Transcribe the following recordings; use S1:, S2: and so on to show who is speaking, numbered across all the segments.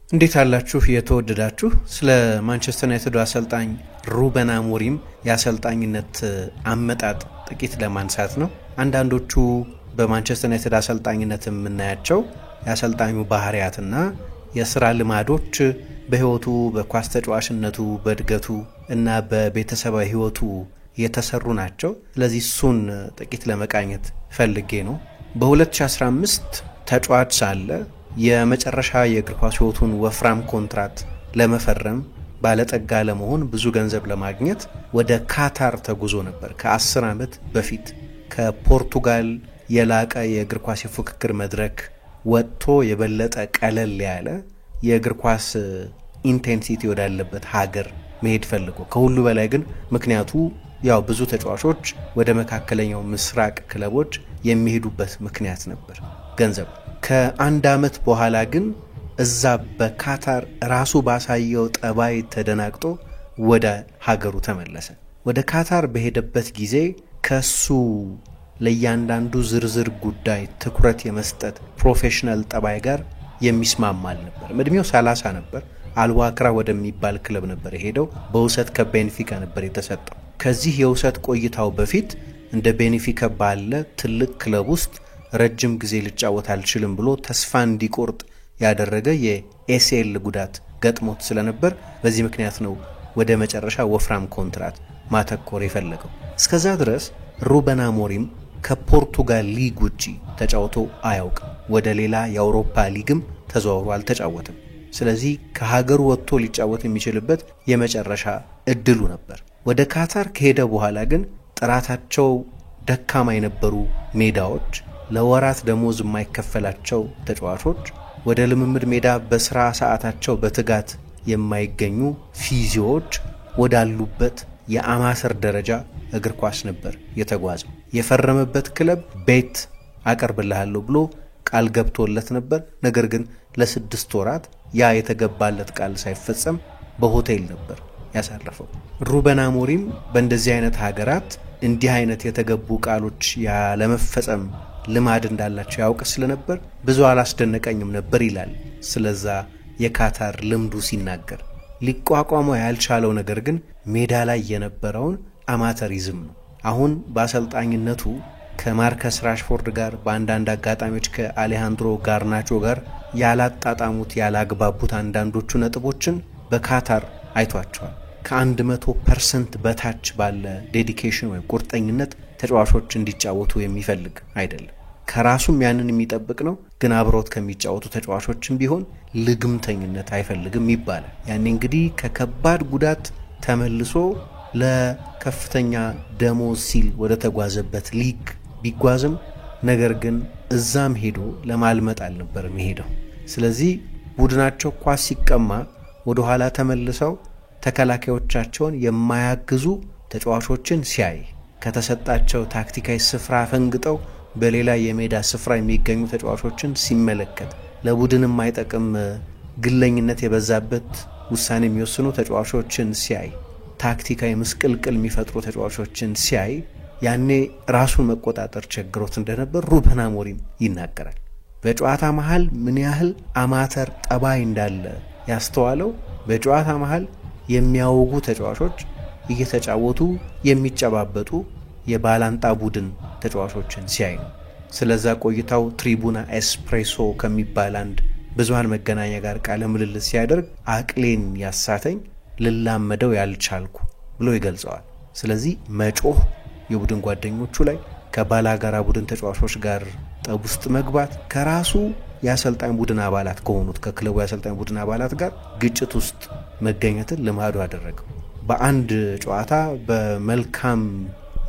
S1: እንዴት አላችሁ የተወደዳችሁ ስለ ማንቸስተር ዩናይትድ አሰልጣኝ ሩበን አሞሪም የአሰልጣኝነት አመጣጥ ጥቂት ለማንሳት ነው። አንዳንዶቹ በማንቸስተር ዩናይትድ አሰልጣኝነት የምናያቸው የአሰልጣኙ ባህሪያትና የሥራ ልማዶች በህይወቱ በኳስ ተጫዋችነቱ በእድገቱ እና በቤተሰባዊ ህይወቱ የተሰሩ ናቸው። ስለዚህ እሱን ጥቂት ለመቃኘት ፈልጌ ነው። በ2015 ተጫዋች ሳለ የመጨረሻ የእግር ኳስ ህይወቱን ወፍራም ኮንትራት ለመፈረም ባለጠጋ ለመሆን ብዙ ገንዘብ ለማግኘት ወደ ካታር ተጉዞ ነበር። ከ10 ዓመት በፊት ከፖርቱጋል የላቀ የእግር ኳስ የፉክክር መድረክ ወጥቶ የበለጠ ቀለል ያለ የእግር ኳስ ኢንቴንሲቲ ወዳለበት ሀገር መሄድ ፈልጎ ከሁሉ በላይ ግን ምክንያቱ ያው ብዙ ተጫዋቾች ወደ መካከለኛው ምስራቅ ክለቦች የሚሄዱበት ምክንያት ነበር፣ ገንዘብ። ከአንድ ዓመት በኋላ ግን እዛ በካታር ራሱ ባሳየው ጠባይ ተደናቅጦ ወደ ሀገሩ ተመለሰ። ወደ ካታር በሄደበት ጊዜ ከሱ ለእያንዳንዱ ዝርዝር ጉዳይ ትኩረት የመስጠት ፕሮፌሽናል ጠባይ ጋር የሚስማማል ነበር። እድሜው 30 ነበር። አልዋክራ ወደሚባል ክለብ ነበር የሄደው። በውሰት ከቤንፊካ ነበር የተሰጠው። ከዚህ የውሰት ቆይታው በፊት እንደ ቤንፊካ ባለ ትልቅ ክለብ ውስጥ ረጅም ጊዜ ልጫወት አልችልም ብሎ ተስፋ እንዲቆርጥ ያደረገ የኤሲኤል ጉዳት ገጥሞት ስለነበር በዚህ ምክንያት ነው ወደ መጨረሻ ወፍራም ኮንትራት ማተኮር የፈለገው። እስከዛ ድረስ ሩበን አሞሪም ከፖርቱጋል ሊግ ውጪ ተጫውቶ አያውቅም። ወደ ሌላ የአውሮፓ ሊግም ተዘዋውሮ አልተጫወተም። ስለዚህ ከሀገሩ ወጥቶ ሊጫወት የሚችልበት የመጨረሻ እድሉ ነበር። ወደ ካታር ከሄደ በኋላ ግን ጥራታቸው ደካማ የነበሩ ሜዳዎች፣ ለወራት ደሞዝ የማይከፈላቸው ተጫዋቾች፣ ወደ ልምምድ ሜዳ በስራ ሰዓታቸው በትጋት የማይገኙ ፊዚዮዎች ወዳሉበት የአማተር ደረጃ እግር ኳስ ነበር የተጓዘው። የፈረመበት ክለብ ቤት አቀርብልሃለሁ ብሎ ቃል ገብቶለት ነበር። ነገር ግን ለ6 ወራት ያ የተገባለት ቃል ሳይፈጸም በሆቴል ነበር ያሳረፈው። ሩበን አሞሪም በእንደዚህ አይነት ሀገራት እንዲህ አይነት የተገቡ ቃሎች ያለመፈጸም ልማድ እንዳላቸው ያውቅ ስለነበር ብዙ አላስደነቀኝም ነበር ይላል ስለዛ የካታር ልምዱ ሲናገር። ሊቋቋመው ያልቻለው ነገር ግን ሜዳ ላይ የነበረውን አማተሪዝም ነው። አሁን በአሰልጣኝነቱ ከማርከስ ራሽፎርድ ጋር በአንዳንድ አጋጣሚዎች ከአሌሃንድሮ ጋርናቾ ጋር ያላጣጣሙት ያላግባቡት አንዳንዶቹ ነጥቦችን በካታር አይቷቸዋል። ከ100% በታች ባለ ዴዲኬሽን ወይም ቁርጠኝነት ተጫዋቾች እንዲጫወቱ የሚፈልግ አይደለም። ከራሱም ያንን የሚጠብቅ ነው። ግን አብሮት ከሚጫወቱ ተጫዋቾችም ቢሆን ልግምተኝነት አይፈልግም ይባላል። ያኔ እንግዲህ ከከባድ ጉዳት ተመልሶ ለከፍተኛ ደሞዝ ሲል ወደ ተጓዘበት ሊግ ቢጓዝም ነገር ግን እዛም ሄዶ ለማልመጥ አልነበረም ሄደው። ስለዚህ ቡድናቸው ኳስ ሲቀማ ወደ ኋላ ተመልሰው ተከላካዮቻቸውን የማያግዙ ተጫዋቾችን ሲያይ፣ ከተሰጣቸው ታክቲካዊ ስፍራ ፈንግጠው በሌላ የሜዳ ስፍራ የሚገኙ ተጫዋቾችን ሲመለከት፣ ለቡድን የማይጠቅም ግለኝነት የበዛበት ውሳኔ የሚወስኑ ተጫዋቾችን ሲያይ፣ ታክቲካዊ ምስቅልቅል የሚፈጥሩ ተጫዋቾችን ሲያይ ያኔ ራሱን መቆጣጠር ቸግሮት እንደነበር ሩበን አሞሪም ይናገራል። በጨዋታ መሃል ምን ያህል አማተር ጠባይ እንዳለ ያስተዋለው በጨዋታ መሃል የሚያወጉ ተጫዋቾች እየተጫወቱ የሚጨባበጡ የባላንጣ ቡድን ተጫዋቾችን ሲያይ ነው። ስለዛ ቆይታው ትሪቡና ኤስፕሬሶ ከሚባል አንድ ብዙሃን መገናኛ ጋር ቃለ ምልልስ ሲያደርግ አቅሌን ያሳተኝ ልላመደው ያልቻልኩ ብሎ ይገልጸዋል። ስለዚህ መጮህ የቡድን ጓደኞቹ ላይ፣ ከባላጋራ ቡድን ተጫዋቾች ጋር ጠብ ውስጥ መግባት፣ ከራሱ የአሰልጣኝ ቡድን አባላት ከሆኑት ከክለቡ የአሰልጣኝ ቡድን አባላት ጋር ግጭት ውስጥ መገኘትን ልማዱ አደረገው። በአንድ ጨዋታ በመልካም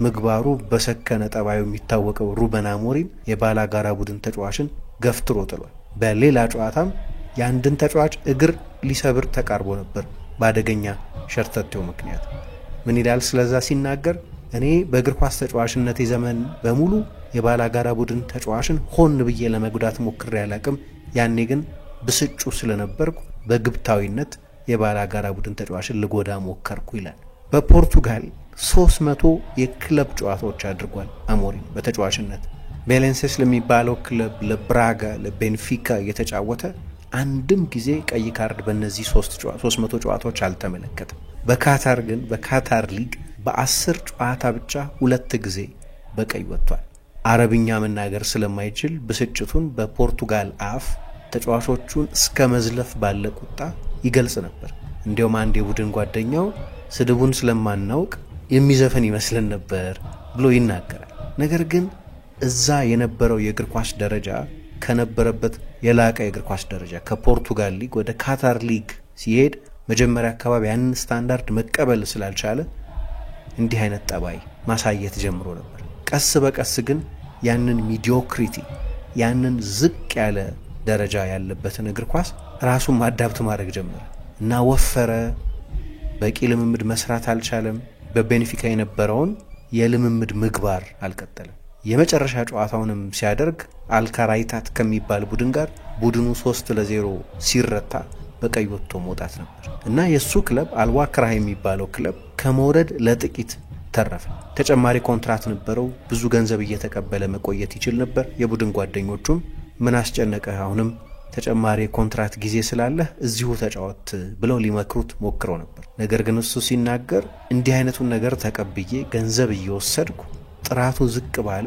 S1: ምግባሩ በሰከነ ጠባዩ የሚታወቀው ሩበን አሞሪም የባላጋራ ቡድን ተጫዋችን ገፍትሮ ጥሏል። በሌላ ጨዋታም የአንድን ተጫዋች እግር ሊሰብር ተቃርቦ ነበር በአደገኛ ሸርተቴው ምክንያት። ምን ይላል ስለዛ ሲናገር፣ እኔ በእግር ኳስ ተጫዋችነቴ ዘመን በሙሉ የባላጋራ ቡድን ተጫዋችን ሆን ብዬ ለመጉዳት ሞክሬ አላቅም። ያኔ ግን ብስጩ ስለነበርኩ በግብታዊነት የባላጋራ ቡድን ተጫዋችን ልጎዳ ሞከርኩ ይላል። በፖርቱጋል 300 የክለብ ጨዋታዎች አድርጓል አሞሪም በተጫዋችነት። ቤሌንሴስ ለሚባለው ክለብ፣ ለብራጋ፣ ለቤንፊካ እየተጫወተ አንድም ጊዜ ቀይ ካርድ በእነዚህ 300 ጨዋታዎች አልተመለከተም። በካታር ግን በካታር ሊግ በ10 ጨዋታ ብቻ 2 ጊዜ በቀይ ወጥቷል። አረብኛ መናገር ስለማይችል ብስጭቱን በፖርቱጋል አፍ ተጫዋቾቹን እስከ መዝለፍ ባለ ቁጣ ይገልጽ ነበር። እንዲያውም አንድ የቡድን ጓደኛው ስድቡን ስለማናውቅ የሚዘፈን ይመስልን ነበር ብሎ ይናገራል። ነገር ግን እዛ የነበረው የእግር ኳስ ደረጃ ከነበረበት የላቀ የእግር ኳስ ደረጃ ከፖርቱጋል ሊግ ወደ ካታር ሊግ ሲሄድ መጀመሪያ አካባቢ ያንን ስታንዳርድ መቀበል ስላልቻለ እንዲህ አይነት ጠባይ ማሳየት ጀምሮ ነበር። ቀስ በቀስ ግን ያንን ሚዲዮክሪቲ ያንን ዝቅ ያለ ደረጃ ያለበትን እግር ኳስ ራሱን ማዳብት ማድረግ ጀመረ እና ወፈረ። በቂ ልምምድ መስራት አልቻለም። በቤንፊካ የነበረውን የልምምድ ምግባር አልቀጠለም። የመጨረሻ ጨዋታውንም ሲያደርግ አልካራይታት ከሚባል ቡድን ጋር ቡድኑ 3-0 ሲረታ በቀይ ወጥቶ መውጣት ነበር እና የሱ ክለብ አልዋክራህ የሚባለው ክለብ ከመውረድ ለጥቂት ተረፈ። ተጨማሪ ኮንትራት ነበረው። ብዙ ገንዘብ እየተቀበለ መቆየት ይችል ነበር። የቡድን ጓደኞቹም ምን አስጨነቀህ፣ አሁንም ተጨማሪ ኮንትራት ጊዜ ስላለህ እዚሁ ተጫወት ብለው ሊመክሩት ሞክረው ነበር። ነገር ግን እሱ ሲናገር እንዲህ አይነቱን ነገር ተቀብዬ ገንዘብ እየወሰድኩ ጥራቱ ዝቅ ባለ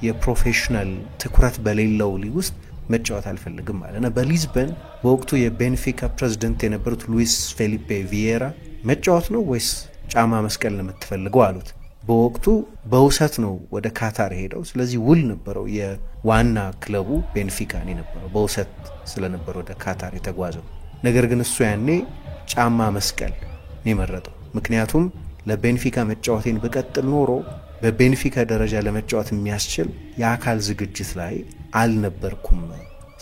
S1: የፕሮፌሽናል ትኩረት በሌለው ሊግ ውስጥ መጫወት አልፈልግም ማለት። በሊዝበን በወቅቱ የቤንፊካ ፕሬዝዳንት የነበሩት ሉዊስ ፌሊፔ ቪዬራ መጫወት ነው ወይስ ጫማ መስቀል ነው የምትፈልገው አሉት። በወቅቱ በውሰት ነው ወደ ካታር ሄደው፣ ስለዚህ ውል ነበረው የዋና ክለቡ ቤንፊካ የነበረው በውሰት ስለነበር ወደ ካታር የተጓዘው። ነገር ግን እሱ ያኔ ጫማ መስቀል ነው የመረጠው። ምክንያቱም ለቤንፊካ መጫወቴን በቀጥል ኖሮ በቤንፊካ ደረጃ ለመጫወት የሚያስችል የአካል ዝግጅት ላይ አልነበርኩም።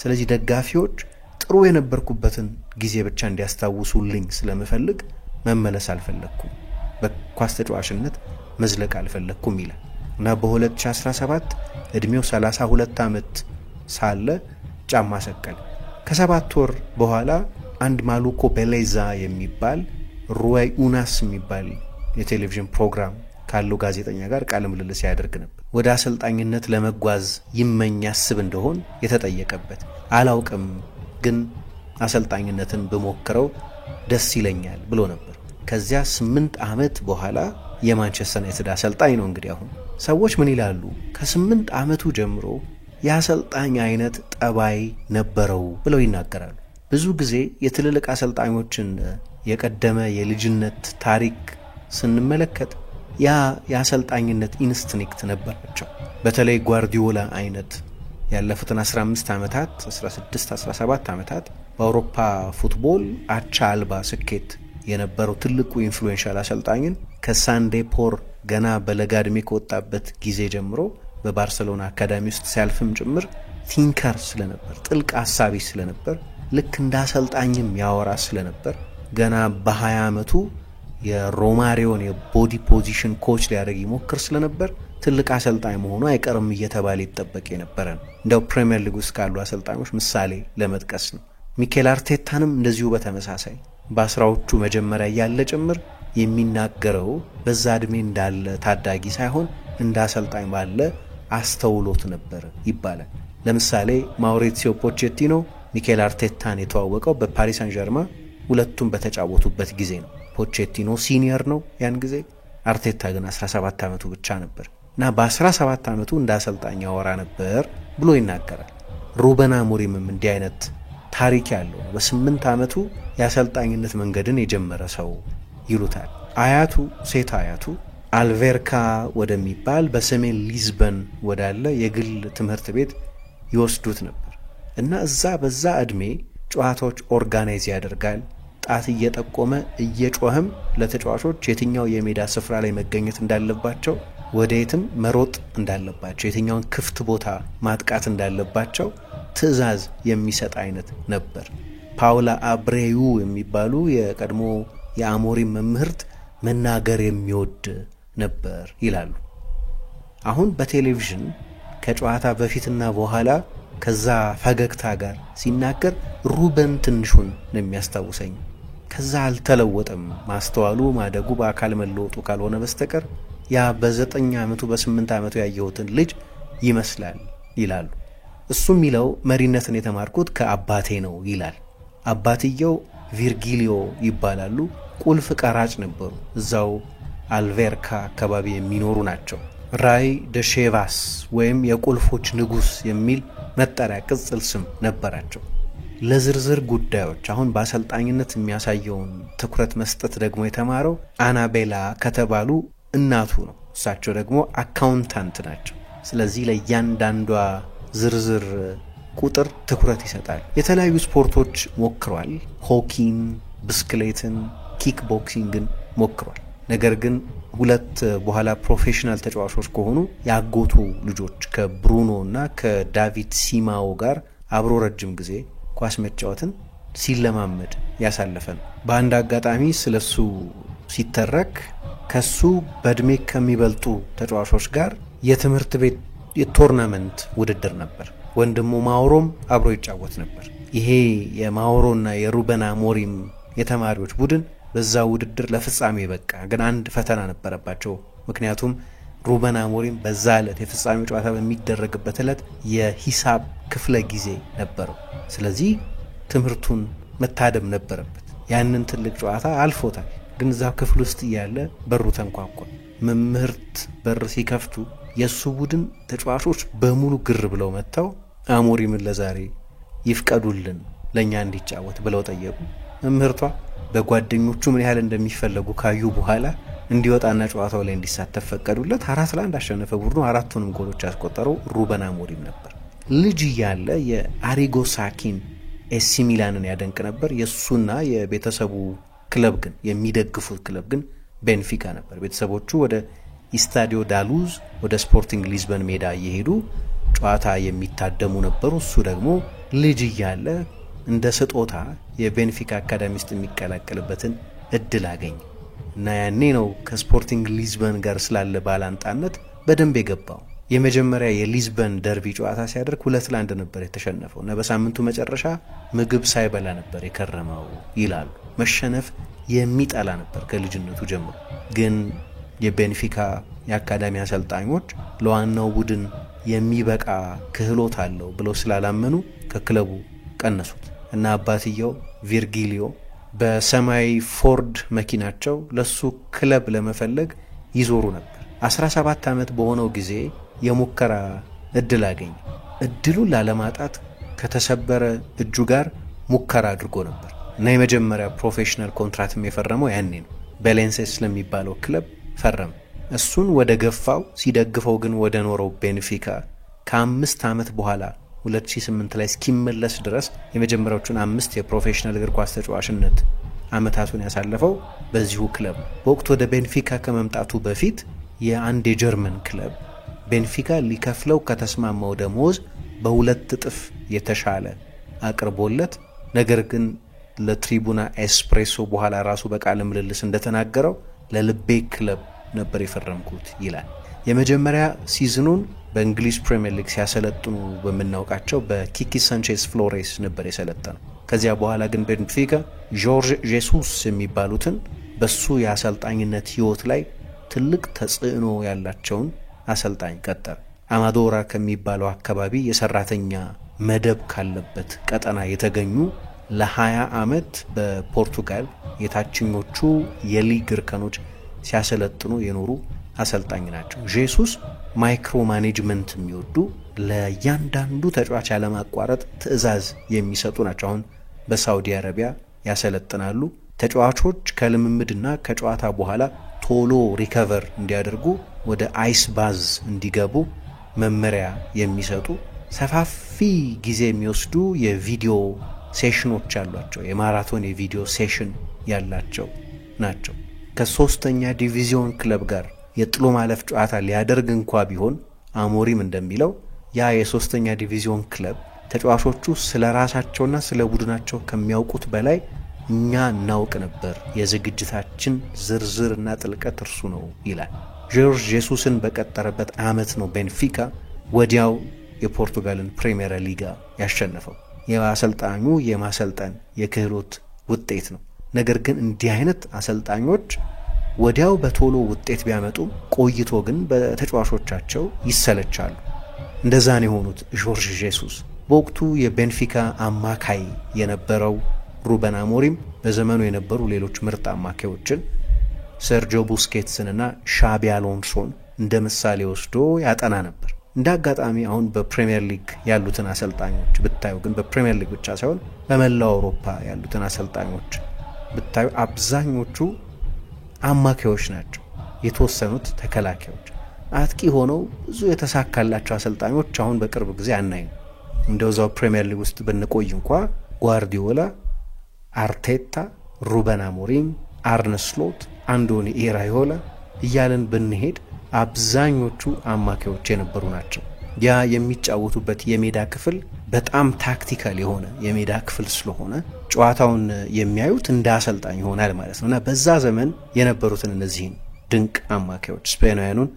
S1: ስለዚህ ደጋፊዎች ጥሩ የነበርኩበትን ጊዜ ብቻ እንዲያስታውሱልኝ ስለምፈልግ መመለስ አልፈለኩም፣ በኳስ ተጫዋችነት መዝለቅ አልፈለኩም ይላል እና በ2017 እድሜው 32 ዓመት ሳለ ጫማ ሰቀለ። ከ7 ወር በኋላ አንድ ማሉኮ ቤሌዛ የሚባል ሩዋይ ኡናስ የሚባል የቴሌቪዥን ፕሮግራም ካለው ጋዜጠኛ ጋር ቃለ ምልልስ ያደርግ ነበር። ወደ አሰልጣኝነት ለመጓዝ ይመኝ ያስብ እንደሆን የተጠየቀበት አላውቅም፣ ግን አሰልጣኝነትን በሞክረው ደስ ይለኛል ብሎ ነበር። ከዚያ 8 ዓመት በኋላ የማንቸስተር ዩናይትድ አሰልጣኝ ነው። እንግዲህ አሁን ሰዎች ምን ይላሉ? ከ8 ዓመቱ ጀምሮ የአሰልጣኝ አይነት ጠባይ ነበረው ብለው ይናገራሉ። ብዙ ጊዜ የትልልቅ አሰልጣኞችን የቀደመ የልጅነት ታሪክ ስንመለከት ያ የአሰልጣኝነት ኢንስቲንክት ነበራቸው። በተለይ ጓርዲዮላ አይነት ያለፉትን 15 ዓመታት 16-17 ዓመታት በአውሮፓ ፉትቦል አቻ አልባ ስኬት የነበረው ትልቁ ኢንፍሉዌንሻል አሰልጣኝን ከሳንዴፖር ገና በለጋ ዕድሜ ከወጣበት ጊዜ ጀምሮ በባርሰሎና አካዳሚ ውስጥ ሲያልፍም ጭምር ቲንከር ስለነበር፣ ጥልቅ ሐሳቢ ስለነበር፣ ልክ እንደ አሰልጣኝም ያወራ ስለነበር ገና በ20 ዓመቱ የሮማሪዮን የቦዲ ፖዚሽን ኮች ሊያደርግ ይሞክር ስለነበር ትልቅ አሰልጣኝ መሆኑ አይቀርም እየተባለ ይጠበቅ የነበረ ነው። እንደው ፕሪሚየር ሊግ ውስጥ ካሉ አሰልጣኞች ምሳሌ ለመጥቀስ ነው። ሚኬል አርቴታንም እንደዚሁ በተመሳሳይ በአስራዎቹ መጀመሪያ ያለ ጭምር የሚናገረው በዛ እድሜ እንዳለ ታዳጊ ሳይሆን እንደ አሰልጣኝ ባለ አስተውሎት ነበር ይባላል። ለምሳሌ ማውሪሲዮ ፖቼቲኖ ሚኬል አርቴታን የተዋወቀው በፓሪስ ሳን ዠርማን ሁለቱም በተጫወቱበት ጊዜ ነው። ፖቼቲኖ ሲኒየር ነው ያን ጊዜ፣ አርቴታ ግን 17 ዓመቱ ብቻ ነበር እና በ17 ዓመቱ እንደ አሰልጣኝ ያወራ ነበር ብሎ ይናገራል። ሩበን አሞሪምም እንዲህ አይነት ታሪክ ያለው በ8 ዓመቱ የአሰልጣኝነት መንገድን የጀመረ ሰው ይሉታል። አያቱ ሴት አያቱ አልቬርካ ወደሚባል በሰሜን ሊዝበን ወዳለ የግል ትምህርት ቤት ይወስዱት ነበር እና እዛ በዛ እድሜ ጨዋታዎች ኦርጋናይዝ ያደርጋል። ጣት እየጠቆመ እየጮህም ለተጫዋቾች የትኛው የሜዳ ስፍራ ላይ መገኘት እንዳለባቸው፣ ወደየትም መሮጥ እንዳለባቸው፣ የትኛውን ክፍት ቦታ ማጥቃት እንዳለባቸው ትዕዛዝ የሚሰጥ አይነት ነበር። ፓውላ አብሬዩ የሚባሉ የቀድሞ የአሞሪም መምህርት መናገር የሚወድ ነበር ይላሉ። አሁን በቴሌቪዥን ከጨዋታ በፊትና በኋላ ከዛ ፈገግታ ጋር ሲናገር ሩበን ትንሹን ነው የሚያስታውሰኝ። ከዛ አልተለወጠም። ማስተዋሉ ማደጉ በአካል መለወጡ ካልሆነ በስተቀር ያ በ9 ዓመቱ በ8 ዓመቱ ያየሁትን ልጅ ይመስላል ይላሉ። እሱ የሚለው መሪነትን የተማርኩት ከአባቴ ነው ይላል። አባትየው ቪርጊሊዮ ይባላሉ። ቁልፍ ቀራጭ ነበሩ። እዛው አልቬርካ አካባቢ የሚኖሩ ናቸው። ራይ ደሼቫስ ወይም የቁልፎች ንጉስ የሚል መጠሪያ ቅጽል ስም ነበራቸው። ለዝርዝር ጉዳዮች አሁን በአሰልጣኝነት የሚያሳየውን ትኩረት መስጠት ደግሞ የተማረው አናቤላ ከተባሉ እናቱ ነው። እሳቸው ደግሞ አካውንታንት ናቸው። ስለዚህ ለእያንዳንዷ ዝርዝር ቁጥር ትኩረት ይሰጣል። የተለያዩ ስፖርቶች ሞክሯል። ሆኪን፣ ብስክሌትን፣ ኪክ ቦክሲንግን ሞክሯል። ነገር ግን ሁለት በኋላ ፕሮፌሽናል ተጫዋቾች ከሆኑ ያጎቱ ልጆች ከብሩኖ እና ከዳቪድ ሲማኦ ጋር አብሮ ረጅም ጊዜ ኳስ መጫወትን ሲለማመድ ያሳለፈ ነው። በአንድ አጋጣሚ ስለሱ ሲተረክ ከሱ በእድሜ ከሚበልጡ ተጫዋቾች ጋር የትምህርት ቤት የቶርናመንት ውድድር ነበር። ወንድሙ ማውሮም አብሮ ይጫወት ነበር። ይሄ የማውሮና የሩበን አሞሪም የተማሪዎች ቡድን በዛ ውድድር ለፍጻሜ በቃ። ግን አንድ ፈተና ነበረባቸው። ምክንያቱም ሩበን አሞሪም በዛ ዕለት የፍጻሜው ጨዋታ በሚደረግበት ዕለት የሂሳብ ክፍለ ጊዜ ነበረው። ስለዚህ ትምህርቱን መታደም ነበረበት። ያንን ትልቅ ጨዋታ አልፎታል። ግን እዛው ክፍል ውስጥ እያለ በሩ ተንኳኳ። መምህርት በር ሲከፍቱ የሱ ቡድን ተጫዋቾች በሙሉ ግር ብለው መጥተው አሞሪምን ለዛሬ ይፍቀዱልን ለኛ እንዲጫወት ብለው ጠየቁ። መምህርቷ በጓደኞቹ ምን ያህል እንደሚፈለጉ ካዩ በኋላ እንዲወጣና ጨዋታው ላይ እንዲሳተፍ ፈቀዱለት። 4-1 አሸነፈ። ቡድኑ አራቱንም ጎሎች ያስቆጠረው ሩበን አሞሪም ነበር። ልጅ እያለ የአሪጎ ሳኪን ኤሲ ሚላንን ያደንቅ ነበር። የሱና የቤተሰቡ ክለብ ግን የሚደግፉት ክለብ ግን ቤንፊካ ነበር። ቤተሰቦቹ ወደ ኢስታዲዮ ዳሉዝ ወደ ስፖርቲንግ ሊዝበን ሜዳ እየሄዱ ጨዋታ የሚታደሙ ነበሩ። እሱ ደግሞ ልጅ እያለ እንደ ስጦታ የቤንፊካ አካዳሚ ውስጥ የሚቀላቀልበትን እድል አገኘ እና ያኔ ነው ከስፖርቲንግ ሊዝበን ጋር ስላለ ባላንጣነት በደንብ የገባው። የመጀመሪያ የሊዝበን ደርቢ ጨዋታ ሲያደርግ 2-1 ነበር የተሸነፈው እና በሳምንቱ መጨረሻ ምግብ ሳይበላ ነበር የከረመው ይላሉ። መሸነፍ የሚጠላ ነበር ከልጅነቱ ጀምሮ። ግን የቤንፊካ የአካዳሚ አሰልጣኞች ለዋናው ቡድን የሚበቃ ክህሎት አለው ብለው ስላላመኑ ከክለቡ ቀነሱት እና አባትየው ቪርጊሊዮ በሰማያዊ ፎርድ መኪናቸው ለሱ ክለብ ለመፈለግ ይዞሩ ነበር። 17 ዓመት በሆነው ጊዜ የሙከራ እድል አገኘ። እድሉን ላለማጣት ከተሰበረ እጁ ጋር ሙከራ አድርጎ ነበር እና የመጀመሪያ ፕሮፌሽናል ኮንትራትም የፈረመው ያኔ ነው። ቤሌንሴስ ስለሚባለው ክለብ ፈረመ። እሱን ወደ ገፋው ሲደግፈው ግን ወደ ኖረው ቤንፊካ ከ5 ዓመት በኋላ 2008 ላይ እስኪመለስ ድረስ የመጀመሪያዎቹን 5 የፕሮፌሽናል እግር ኳስ ተጫዋችነት አመታቱን ያሳለፈው በዚሁ ክለብ። በወቅቱ ወደ ቤንፊካ ከመምጣቱ በፊት የአንድ የጀርመን ክለብ ቤንፊካ ሊከፍለው ከተስማማው ደሞዝ በ2 እጥፍ የተሻለ አቅርቦለት፣ ነገር ግን ለትሪቡና ኤስፕሬሶ በኋላ ራሱ በቃለ ምልልስ እንደተናገረው ለልቤ ክለብ ነበር የፈረምኩት ይላል። የመጀመሪያ ሲዝኑን በእንግሊዝ ፕሪሚየር ሊግ ሲያሰለጥኑ በመናውቃቸው በኪኪ ሳንቼዝ ፍሎሬስ ነበር የሰለጠነው። ከዚያ በኋላ ግን ቤንፊካ ጆርጅ ጄሱስ የሚባሉትን በሱ የአሰልጣኝነት ህይወት ላይ ትልቅ ተጽዕኖ ያላቸውን አሰልጣኝ ቀጠረ። አማዶራ ከሚባለው አካባቢ የሰራተኛ መደብ ካለበት ቀጠና የተገኙ ለ20 ዓመት በፖርቱጋል የታችኞቹ የሊግ እርከኖች ሲያሰለጥኑ የኖሩ አሰልጣኝ ናቸው። ጄሱስ ማይክሮ ማኔጅመንት የሚወዱ ለእያንዳንዱ ተጫዋች ያለማቋረጥ ትዕዛዝ የሚሰጡ ናቸው። አሁን በሳውዲ አረቢያ ያሰለጥናሉ። ተጫዋቾች ከልምምድና ከጨዋታ በኋላ ቶሎ ሪከቨር እንዲያደርጉ ወደ አይስ ባዝ እንዲገቡ መመሪያ የሚሰጡ ሰፋፊ ጊዜ የሚወስዱ የቪዲዮ ሴሽኖች ያሏቸው የማራቶን የቪዲዮ ሴሽን ያላቸው ናቸው። ከ3ኛ ዲቪዚዮን ክለብ ጋር የጥሎ ማለፍ ጨዋታ ሊያደርግ እንኳ ቢሆን አሞሪም እንደሚለው ያ የ3ኛ ዲቪዚዮን ክለብ ተጫዋቾቹ ስለ ራሳቸውና ስለ ቡድናቸው ከሚያውቁት በላይ እኛ እናውቅ ነበር፣ የዝግጅታችን ዝርዝርና ጥልቀት እርሱ ነው ይላል። ጆርጅ ጄሱስን በቀጠረበት ዓመት ነው ቤንፊካ ወዲያው የፖርቱጋልን ፕሪሚየር ሊጋ ያሸነፈው። የአሰልጣኙ የማሰልጠን የክህሎት ውጤት ነው። ነገር ግን እንዲህ አይነት አሰልጣኞች ወዲያው በቶሎ ውጤት ቢያመጡ ቆይቶ ግን በተጫዋቾቻቸው ይሰለቻሉ። እንደዛ ነው የሆኑት ጆርጅ ጄሱስ። በወቅቱ የቤንፊካ አማካይ የነበረው ሩበን አሞሪም በዘመኑ የነበሩ ሌሎች ምርጥ አማካዮችን ሰርጂዮ ቡስኬትስንና ሻቢ አሎንሶን እንደ ምሳሌ ወስዶ ያጠና ነበር። እንደ አጋጣሚ አሁን በፕሪሚየር ሊግ ያሉትን አሰልጣኞች ብታዩ፣ ግን በፕሪሚየር ሊግ ብቻ ሳይሆን በመላው አውሮፓ ያሉትን አሰልጣኞች ብታዩ አብዛኞቹ አማካዮች ናቸው። የተወሰኑት ተከላካዮች፣ አጥቂ ሆነው ብዙ የተሳካላቸው አሰልጣኞች አሁን በቅርብ ጊዜ አናይም። እንደዛው ፕሪሚየር ሊግ ውስጥ ብንቆይ እንኳ ጓርዲዮላ፣ አርቴታ፣ ሩበን አሞሪም፣ አርነ ስሎት፣ አንዶኒ ኢራዮላ እያለን ብንሄድ አብዛኞቹ አማካዮች የነበሩ ናቸው። ያ የሚጫወቱበት የሜዳ ክፍል በጣም ታክቲካል የሆነ የሜዳ ክፍል ስለሆነ ጨዋታውን የሚያዩት እንደ አሰልጣኝ ይሆናል ማለት ነውና በዛ ዘመን የነበሩትን እነዚህን ድንቅ አማካዮች ስፔናውያኑን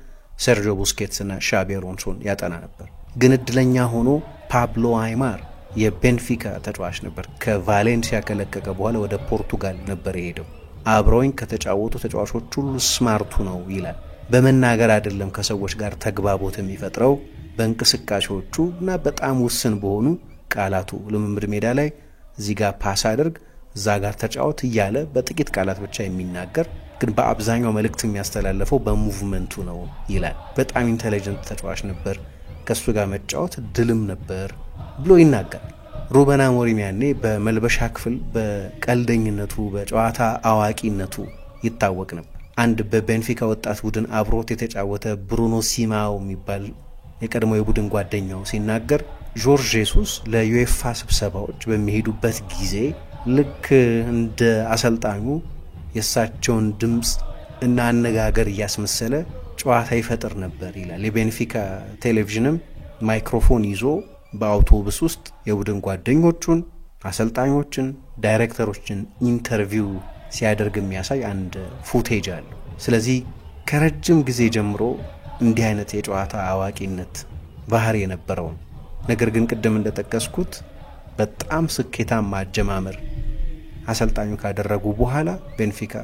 S1: ሰርጂዮ ቡስኬትስና ሻቢ አሎንሶን ያጠና ነበር። ግን እድለኛ ሆኖ ፓብሎ አይማር የቤንፊካ ተጫዋች ነበር። ከቫሌንሲያ ከለቀቀ በኋላ ወደ ፖርቱጋል ነበር የሄደው። አብረውኝ ከተጫወቱ ተጫዋቾች ሁሉ ስማርቱ ነው ይላል። በመናገር አይደለም ከሰዎች ጋር ተግባቦት የሚፈጥረው በእንቅስቃሴዎቹ እና በጣም ውስን በሆኑ ቃላቱ። ልምምድ ሜዳ ላይ እዚህ ጋር ፓስ አድርግ፣ እዛ ጋር ተጫወት እያለ በጥቂት ቃላት ብቻ የሚናገር ግን በአብዛኛው መልእክት የሚያስተላልፈው በሙቭመንቱ ነው ይላል። በጣም ኢንተለጀንት ተጫዋች ነበር፣ ከሱ ጋር መጫወት ድልም ነበር ብሎ ይናገራል። ሩበን አሞሪም ያኔ በመልበሻ ክፍል በቀልደኝነቱ በጨዋታ አዋቂነቱ ይታወቅ ነበር። አንድ በቤንፊካ ወጣት ቡድን አብሮት የተጫወተ ብሩኖ ሲማው የሚባል የቀድሞ የቡድን ጓደኛው ሲናገር ጆርጅ ጄሱስ ለዩኤፋ ስብሰባዎች በሚሄዱበት ጊዜ ልክ እንደ አሰልጣኙ የእሳቸውን ድምፅ እና አነጋገር እያስመሰለ ጨዋታ ይፈጥር ነበር ይላል። የቤንፊካ ቴሌቪዥንም ማይክሮፎን ይዞ በአውቶቡስ ውስጥ የቡድን ጓደኞቹን፣ አሰልጣኞችን፣ ዳይሬክተሮችን ኢንተርቪው ሲያደርግ የሚያሳይ አንድ ፉቴጅ አለ። ስለዚህ ከረጅም ጊዜ ጀምሮ እንዲህ አይነት የጨዋታ አዋቂነት ባህሪ የነበረው ነገር ግን ቅድም እንደጠቀስኩት በጣም ስኬታማ አጀማመር አሰልጣኙ ካደረጉ በኋላ ቤንፊካ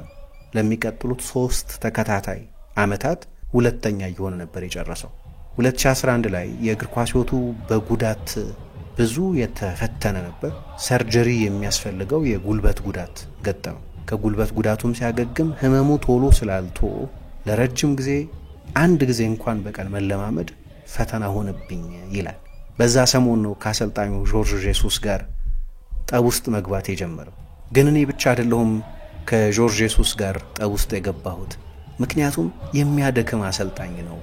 S1: ለሚቀጥሉት 3 ተከታታይ ዓመታት ሁለተኛ እየሆነ ነበር የጨረሰው። 2011 ላይ የእግር ኳስ ሕይወቱ በጉዳት ብዙ የተፈተነ ነበር። ሰርጀሪ የሚያስፈልገው የጉልበት ጉዳት ገጠመው። ከጉልበት ጉዳቱም ሲያገግም ህመሙ ቶሎ ስላልቶ ለረጅም ጊዜ አንድ ጊዜ እንኳን በቀን መለማመድ ፈተና ሆነብኝ ይላል። በዛ ሰሞን ነው ከአሰልጣኙ ጆርጅ ጄሱስ ጋር ጠብ ውስጥ መግባት የጀመረው። ግን እኔ ብቻ አይደለሁም ከጆርጅ ጄሱስ ጋር ጠብ ውስጥ የገባሁት፣ ምክንያቱም የሚያደክም አሰልጣኝ ነው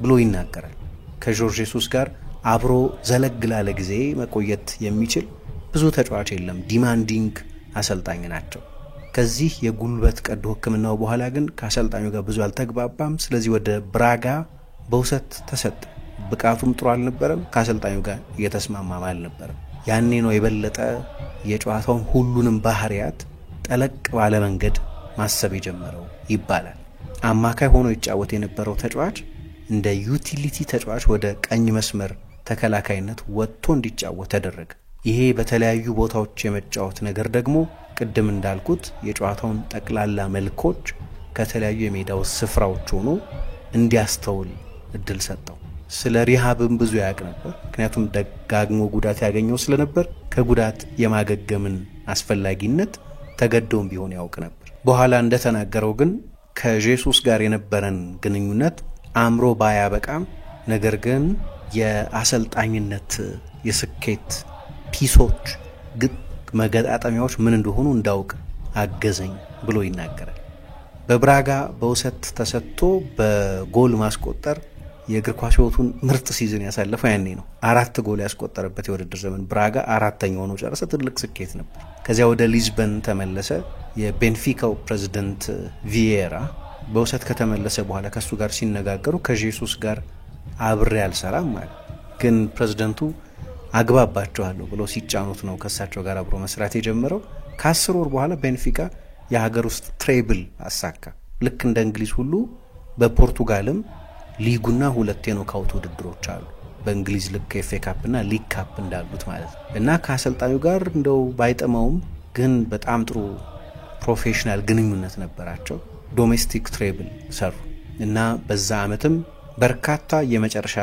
S1: ብሎ ይናገራል። ከጆርጅ ጄሱስ ጋር አብሮ ዘለግ ላለ ጊዜ መቆየት የሚችል ብዙ ተጫዋች የለም። ዲማንዲንግ አሰልጣኝ ናቸው። ከዚህ የጉልበት ቀዶ ሕክምናው በኋላ ግን ከአሰልጣኙ ጋር ብዙ አልተግባባም። ስለዚህ ወደ ብራጋ በውሰት ተሰጠ። ብቃቱም ጥሩ አልነበረም። ከአሰልጣኙ ጋር እየተስማማም አልነበረም። ያኔ ነው የበለጠ የጨዋታውን ሁሉንም ባህሪያት ጠለቅ ባለ መንገድ ማሰብ የጀመረው ይባላል። አማካይ ሆኖ ይጫወት የነበረው ተጫዋች እንደ ዩቲሊቲ ተጫዋች ወደ ቀኝ መስመር ተከላካይነት ወጥቶ እንዲጫወት ተደረገ። ይሄ በተለያዩ ቦታዎች የመጫወት ነገር ደግሞ ቅድም እንዳልኩት የጨዋታውን ጠቅላላ መልኮች ከተለያዩ የሜዳው ስፍራዎች ሆኖ እንዲያስተውል እድል ሰጠው። ስለ ሪሃብም ብዙ ያውቅ ነበር፣ ምክንያቱም ደጋግሞ ጉዳት ያገኘው ስለነበር ከጉዳት የማገገምን አስፈላጊነት ተገዶም ቢሆን ያውቅ ነበር። በኋላ እንደተናገረው ግን ከጄሱስ ጋር የነበረን ግንኙነት አምሮ ባያበቃም ነገር ግን የአሰልጣኝነት የስኬት ፒሶች መገጣጠሚያዎች ምን እንደሆኑ እንዳውቅ አገዘኝ ብሎ ይናገራል። በብራጋ በውሰት ተሰጥቶ በጎል ማስቆጠር የእግር ኳስ ሕይወቱን ምርጥ ሲዝን ያሳለፈው ያኔ ነው። 4 ጎል ያስቆጠረበት የውድድር ዘመን ብራጋ 4ኛ ሆኖ ጨረሰ። ትልቅ ስኬት ነበር። ከዚያ ወደ ሊዝበን ተመለሰ። የቤንፊካው ፕሬዝዳንት ቪዬራ በውሰት ከተመለሰ በኋላ ከሱ ጋር ሲነጋገሩ ከጄሱስ ጋር አብሬ አልሰራም ማለት ግን ፕሬዝዳንቱ አግባባቸዋለሁ ብሎ ሲጫኑት ነው ከሳቸው ጋር አብሮ መስራት የጀመረው። ከ10 ወር በኋላ ቤንፊካ የሀገር ውስጥ ትሬብል አሳካ። ልክ እንደ እንግሊዝ ሁሉ በፖርቱጋልም ሊጉና 2 የኖካውት ውድድሮች አሉ። በእንግሊዝ ልክ ኤፍኤ ካፕ እና ሊግ ካፕ እንዳሉት ማለት ነው። እና ከአሰልጣኙ ጋር እንደው ባይጠማውም ግን በጣም ጥሩ ፕሮፌሽናል ግንኙነት ነበራቸው። ዶሜስቲክ ትሬብል ሰሩ እና በዛ ዓመትም በርካታ የመጨረሻ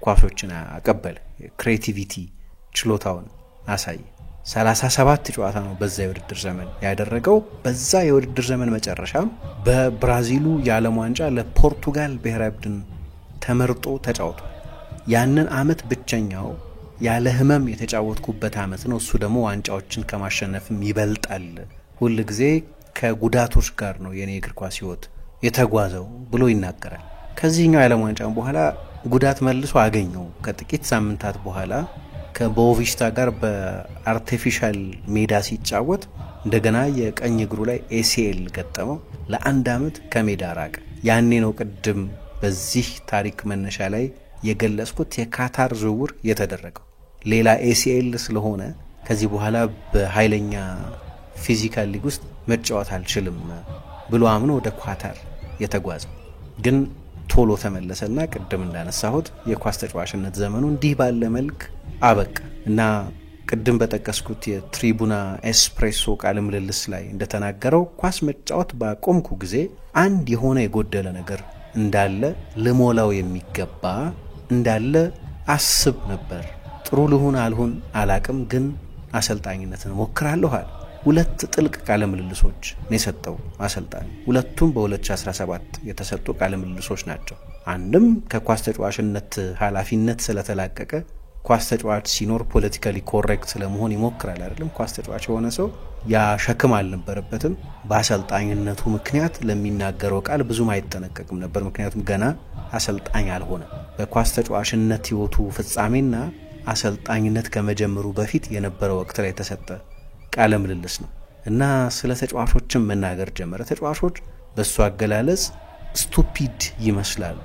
S1: ኳሶችን አቀበለ። ክሬቲቪቲ ችሎታውን አሳየ። 37 ጨዋታ ነው በዛ የውድድር ዘመን ያደረገው። በዛ የውድድር ዘመን መጨረሻም በብራዚሉ የዓለም ዋንጫ ለፖርቱጋል ብሔራዊ ቡድን ተመርጦ ተጫውቷል። ያንን አመት ብቸኛው ያለ ህመም የተጫወትኩበት አመት ነው። እሱ ደግሞ ዋንጫዎችን ከማሸነፍም ይበልጣል። ሁል ጊዜ ከጉዳቶች ጋር ነው የኔ እግር ኳስ ህይወት የተጓዘው ብሎ ይናገራል። ከዚህኛው የዓለም ዋንጫም በኋላ ጉዳት መልሶ አገኘው። ከጥቂት ሳምንታት በኋላ ከቦቪስታ ጋር በአርቲፊሻል ሜዳ ሲጫወት እንደገና የቀኝ እግሩ ላይ ኤሲኤል ገጠመው። ለ1 አመት ከሜዳ ራቀ። ያኔ ነው ቅድም በዚህ ታሪክ መነሻ ላይ የገለጽኩት የካታር ዝውውር የተደረገው። ሌላ ኤሲኤል ስለሆነ ከዚህ በኋላ በኃይለኛ ፊዚካል ሊግ ውስጥ መጫወት አልችልም ብሎ አምኖ ወደ ኳታር የተጓዘው። ግን ቶሎ ተመለሰና ቅድም እንዳነሳሁት የኳስ ተጫዋችነት ዘመኑ እንዲህ ባለ መልክ አበቃ እና ቅድም በጠቀስኩት የትሪቡና ኤስፕሬሶ ቃለ ምልልስ ላይ እንደተናገረው ኳስ መጫወት ባቆምኩ ጊዜ አንድ የሆነ የጎደለ ነገር እንዳለ ልሞላው የሚገባ እንዳለ አስብ ነበር። ጥሩ ልሁን አልሁን አላቅም፣ ግን አሰልጣኝነትን ሞክራለሁ አለ። 2 ጥልቅ ቃለ ምልልሶች ነው የሰጠው አሰልጣኝ። ሁለቱም በ2017 የተሰጡ ቃለ ምልልሶች ናቸው። አንድም ከኳስ ተጫዋችነት ኃላፊነት ስለተላቀቀ ኳስ ተጫዋች ሲኖር ፖለቲካሊ ኮሬክት ስለመሆን ይሞክራል አይደለም። ኳስ ተጫዋች የሆነ ሰው ያ ሸክም አልነበረበትም። በአሰልጣኝነቱ ምክንያት ለሚናገረው ቃል ብዙም አይጠነቀቅም ነበር፣ ምክንያቱም ገና አሰልጣኝ አልሆነም። በኳስ ተጫዋችነት ህይወቱ ፍጻሜና አሰልጣኝነት ከመጀመሩ በፊት የነበረው ወቅት ላይ የተሰጠ ቃለ ምልልስ ነው እና ስለ ተጫዋቾችም መናገር ጀመረ። ተጫዋቾች በሱ አገላለጽ ስቱፒድ ይመስላሉ፣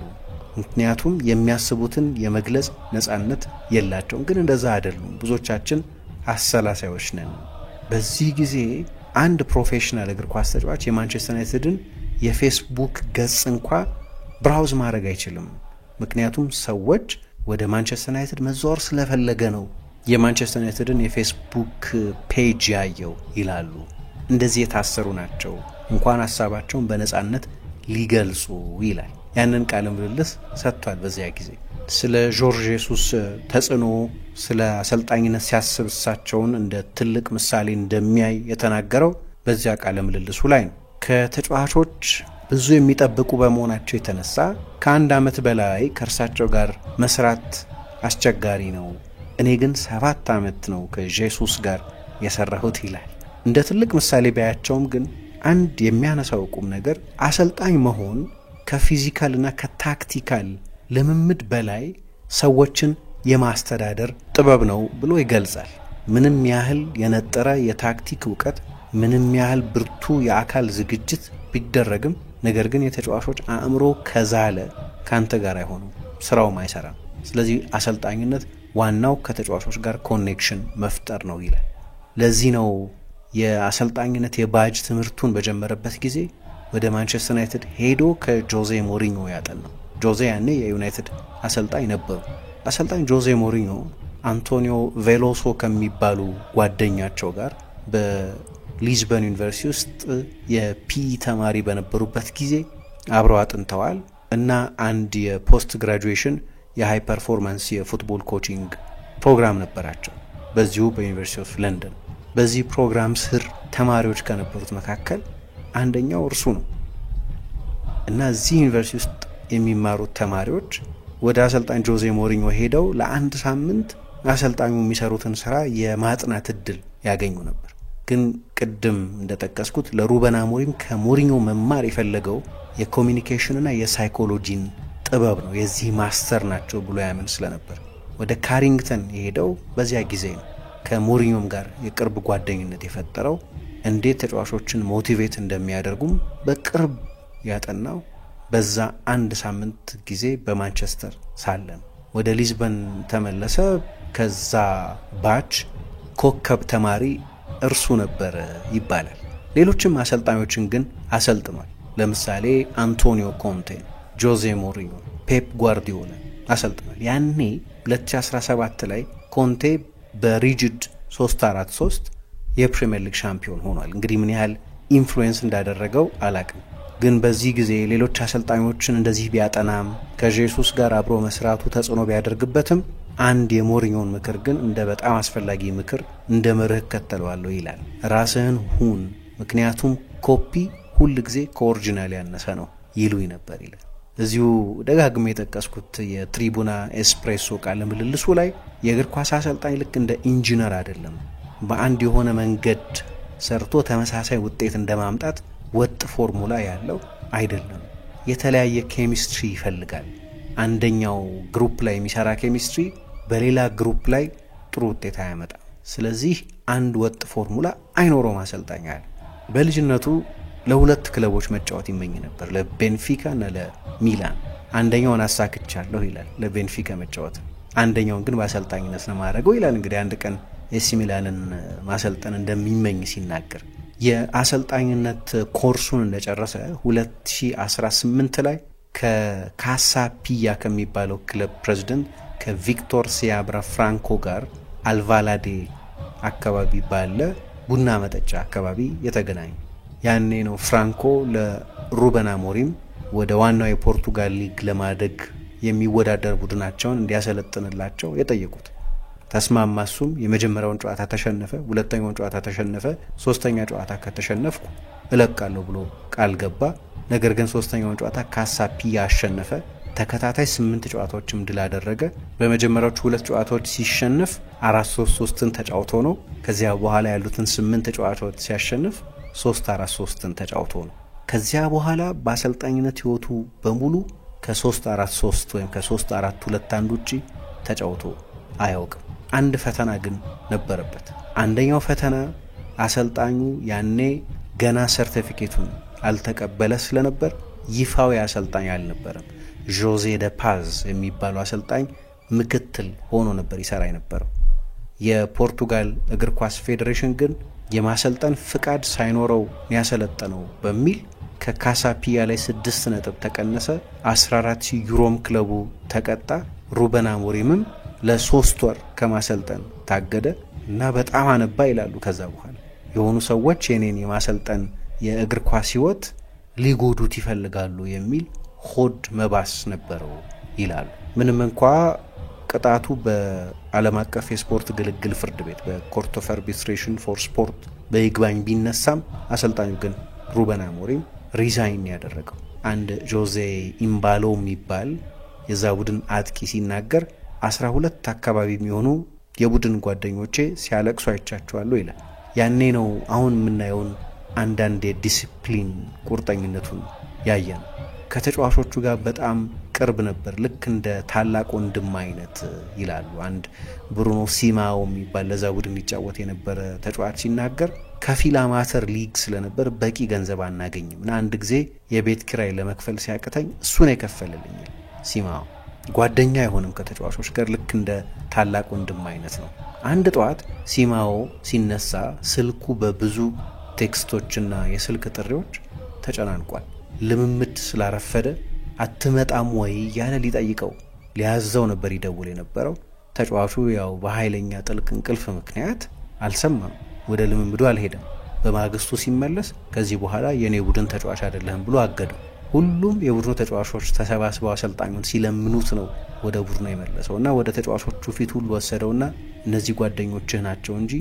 S1: ምክንያቱም የሚያስቡትን የመግለጽ ነጻነት የላቸውም። ግን እንደዛ አይደሉም። ብዙዎቻችን አሰላሳዮች ነን። በዚህ ጊዜ አንድ ፕሮፌሽናል እግር ኳስ ተጫዋች የማንቸስተር ዩናይትድን የፌስቡክ ገጽ እንኳ ብራውዝ ማድረግ አይችልም፣ ምክንያቱም ሰዎች ወደ ማንቸስተር ዩናይትድ መዛወር ስለፈለገ ነው የማንቸስተር ዩናይትድን የፌስቡክ ፔጅ ያየው ይላሉ። እንደዚህ የታሰሩ ናቸው፣ እንኳን ሀሳባቸውን በነጻነት ሊገልጹ ይላል። ያንን ቃለ ምልልስ ሰጥቷል። በዚያ ጊዜ ስለ ጆርጅ ጄሱስ ተጽዕኖ፣ ስለ አሰልጣኝነት ሲያስብ እሳቸውን እንደ ትልቅ ምሳሌ እንደሚያይ የተናገረው በዚያ ቃለ ምልልሱ ላይ ነው። ከተጫዋቾች ብዙ የሚጠብቁ በመሆናቸው የተነሳ ከ1 አመት በላይ ከእርሳቸው ጋር መስራት አስቸጋሪ ነው። እኔ ግን 7 አመት ነው ከጄሱስ ጋር የሰራሁት ይላል። እንደ ትልቅ ምሳሌ ባያቸውም ግን አንድ የሚያነሳው ቁም ነገር አሰልጣኝ መሆን ከፊዚካልና ከታክቲካል ልምምድ በላይ ሰዎችን የማስተዳደር ጥበብ ነው ብሎ ይገልጻል። ምንም ያህል የነጠረ የታክቲክ ዕውቀት፣ ምንም ያህል ብርቱ የአካል ዝግጅት ቢደረግም ነገር ግን የተጫዋቾች አእምሮ ከዛለ ካንተ ጋር አይሆኑም፣ ስራውም አይሰራም። ስለዚህ አሰልጣኝነት ዋናው ከተጫዋቾች ጋር ኮኔክሽን መፍጠር ነው ይላል። ለዚህ ነው የአሰልጣኝነት የባጅ ትምህርቱን በጀመረበት ጊዜ ወደ ማንቸስተር ዩናይትድ ሄዶ ከጆዜ ሞሪኞ ያጠናው። ጆዜ ያኔ የዩናይትድ አሰልጣኝ ነበሩ። አሰልጣኝ ጆዜ ሞሪኞ አንቶኒዮ ቬሎሶ ከሚባሉ ጓደኛቸው ጋር በሊዝበን ዩኒቨርሲቲ ውስጥ የፒኢ ተማሪ በነበሩበት ጊዜ አብረው አጥንተዋል እና አንድ የፖስት ግራጁዌሽን የሃይ ፐርፎርማንስ የፉትቦል ኮቺንግ ፕሮግራም ነበራቸው በዚሁ በዩኒቨርሲቲ ኦፍ ለንደን። በዚህ ፕሮግራም ስር ተማሪዎች ከነበሩት መካከል አንደኛው እርሱ ነው እና እዚህ ዩኒቨርሲቲ ውስጥ የሚማሩት ተማሪዎች ወደ አሰልጣኝ ጆዜ ሞሪኞ ሄደው ለ1 ሳምንት አሰልጣኙ የሚሰሩትን ስራ የማጥናት እድል ያገኙ ነበር። ግን ቅድም እንደጠቀስኩት ለሩበን አሞሪም ከሞሪኞ መማር የፈለገው የኮሚኒኬሽንና የሳይኮሎጂን ጥበብ ነው፣ የዚህ ማስተር ናቸው ብሎ ያምን ስለነበር ወደ ካሪንግተን የሄደው በዚያ ጊዜ ነው። ከሞሪኞም ጋር የቅርብ ጓደኝነት የፈጠረው እንዴት ተጫዋቾችን ሞቲቬት እንደሚያደርጉም በቅርብ ያጠናው በዛ 1 ሳምንት ጊዜ በማንቸስተር ሳለን ወደ ሊዝበን ተመለሰ። ከዛ ባች ኮከብ ተማሪ እርሱ ነበር ይባላል። ሌሎችም አሰልጣኞችን ግን አሰልጥኗል። ለምሳሌ አንቶኒዮ ኮንቴ፣ ጆዜ ሞሪኞ፣ ፔፕ ጓርዲዮላ አሰልጥኗል። ያኔ 2017 ላይ ኮንቴ በሪጅድ 3-4-3 የፕሪሚየር ሊግ ሻምፒዮን ሆኗል። እንግዲህ ምን ያህል ኢንፍሉዌንስ እንዳደረገው አላቅም፣ ግን በዚህ ጊዜ ሌሎች አሰልጣኞችን እንደዚህ ቢያጠናም ከጄሱስ ጋር አብሮ መስራቱ ተጽዕኖ ቢያደርግበትም አንድ የሞሪኞን ምክር ግን እንደ በጣም አስፈላጊ ምክር እንደ መርህ ከተለዋለሁ ይላል። ራስህን ሁን፣ ምክንያቱም ኮፒ ሁል ጊዜ ከኦሪጂናል ያነሰ ነው ይሉኝ ነበር ይላል። እዚሁ ደጋግሜ የጠቀስኩት የትሪቡና ኤስፕሬሶ ቃለ ምልልሱ ላይ የእግር ኳስ አሰልጣኝ ልክ እንደ ኢንጂነር አይደለም። በአንድ የሆነ መንገድ ሰርቶ ተመሳሳይ ውጤት እንደማምጣት ወጥ ፎርሙላ ያለው አይደለም። የተለያየ ኬሚስትሪ ይፈልጋል። አንደኛው ግሩፕ ላይ የሚሰራ ኬሚስትሪ በሌላ ግሩፕ ላይ ጥሩ ውጤት አያመጣም። ስለዚህ አንድ ወጥ ፎርሙላ አይኖረውም አሰልጣኝ አለ። በልጅነቱ ለሁለት ክለቦች መጫወት ይመኝ ነበር፣ ለቤንፊካ እና ለሚላን። አንደኛውን አሳክቻለሁ ይላል፣ ለቤንፊካ መጫወት፣ አንደኛውን ግን በአሰልጣኝነት ነው ማድረገው ይላል። እንግዲህ አንድ ቀን ኤሲ ሚላንን ማሰልጠን እንደሚመኝ ሲናገር የአሰልጣኝነት ኮርሱን እንደጨረሰ 2018 ላይ ከካሳፒያ ከሚባለው ክለብ ፕሬዝዳንት ከቪክቶር ሲያብራ ፍራንኮ ጋር አልቫላዴ አካባቢ ባለ ቡና መጠጫ አካባቢ የተገናኙ። ያኔ ነው ፍራንኮ ለሩበን አሞሪም ወደ ዋናው የፖርቱጋል ሊግ ለማደግ የሚወዳደር ቡድናቸውን እንዲያሰለጥንላቸው የጠየቁት። ተስማማ። እሱም የመጀመሪያውን ጨዋታ ተሸነፈ፣ ሁለተኛውን ጨዋታ ተሸነፈ። ሶስተኛ ጨዋታ ከተሸነፍኩ እለቃለሁ ብሎ ቃል ገባ። ነገር ግን ሶስተኛውን ጨዋታ ካሳፒያ አሸነፈ። ተከታታይ 8 ጨዋታዎችም ድል አደረገ። በመጀመሪያዎቹ 2 ጨዋታዎች ሲሸነፍ 4-3-3ን ተጫውቶ ነው። ከዚያ በኋላ ያሉትን 8 ጨዋታዎች ሲያሸንፍ 3-4-3ን ተጫውቶ ነው። ከዚያ በኋላ በአሰልጣኝነት ህይወቱ በሙሉ ከ3-4-3 ወይም ከ3-4-2 አንድ ውጪ ተጫውቶ አያውቅም። አንድ ፈተና ግን ነበረበት። አንደኛው ፈተና አሰልጣኙ ያኔ ገና ሰርቲፊኬቱን አልተቀበለ ስለነበር ይፋዊ አሰልጣኝ አልነበረም። ጆዜ ደ ፓዝ የሚባለው አሰልጣኝ ምክትል ሆኖ ነበር ይሰራ የነበረው። የፖርቱጋል እግር ኳስ ፌዴሬሽን ግን የማሰልጠን ፍቃድ ሳይኖረው ያሰለጠነው በሚል ከካሳፒያ ላይ 6 ነጥብ ተቀነሰ። 14,000 ዩሮም ክለቡ ተቀጣ። ሩበን አሞሪምም ለ3 ወር ከማሰልጠን ታገደ እና በጣም አነባ ይላሉ። ከዛ በኋላ የሆኑ ሰዎች የኔን የማሰልጠን የእግር ኳስ ህይወት ሊጎዱት ይፈልጋሉ የሚል ሆድ መባስ ነበረው ይላሉ። ምንም እንኳ ቅጣቱ በዓለም አቀፍ የስፖርት ግልግል ፍርድ ቤት በኮርት ኦፍ አርቢትሬሽን ፎር ስፖርት በይግባኝ ቢነሳም አሰልጣኙ ግን ሩበን አሞሪም ሪዛይን ያደረገው። አንድ ጆዜ ኢምባሎ የሚባል የዛ ቡድን አጥቂ ሲናገር 12 አካባቢ የሚሆኑ የቡድን ጓደኞቼ ሲያለቅሱ አይቻቸዋለሁ ይላል። ያኔ ነው አሁን የምናየውን አንዳንድ የዲሲፕሊን ቁርጠኝነቱን ያየን። ከተጫዋቾቹ ጋር በጣም ቅርብ ነበር፣ ልክ እንደ ታላቅ ወንድም አይነት ይላሉ። አንድ ብሩኖ ሲማኦ የሚባል ለዛ ቡድን ሊጫወት የነበረ ተጫዋች ሲናገር ከፊል አማተር ሊግ ስለነበር በቂ ገንዘብ አናገኝም እና አንድ ጊዜ የቤት ኪራይ ለመክፈል ሲያቅተኝ እሱን የከፈለልኝ ሲማኦ። ጓደኛ አይሆንም ከተጫዋቾች ጋር፣ ልክ እንደ ታላቅ ወንድም አይነት ነው። አንድ ጠዋት ሲማኦ ሲነሳ ስልኩ በብዙ ቴክስቶችና የስልክ ጥሪዎች ተጨናንቋል። ልምምድ ስላረፈደ አትመጣም ወይ ያለ ሊጠይቀው ሊያዘው ነበር ይደውል የነበረው። ተጫዋቹ ያው በኃይለኛ ጥልቅ እንቅልፍ ምክንያት አልሰማም፣ ወደ ልምምዱ አልሄደም። በማግስቱ ሲመለስ ከዚህ በኋላ የኔ ቡድን ተጫዋች አይደለም ብሎ አገደው። ሁሉም የቡድኑ ተጫዋቾች ተሰባስበው አሰልጣኙን ሲለምኑት ነው ወደ ቡድኑ የመለሰው እና ወደ ተጫዋቾቹ ፊት ሁሉ ወሰደውና እነዚህ ጓደኞችህ ናቸው እንጂ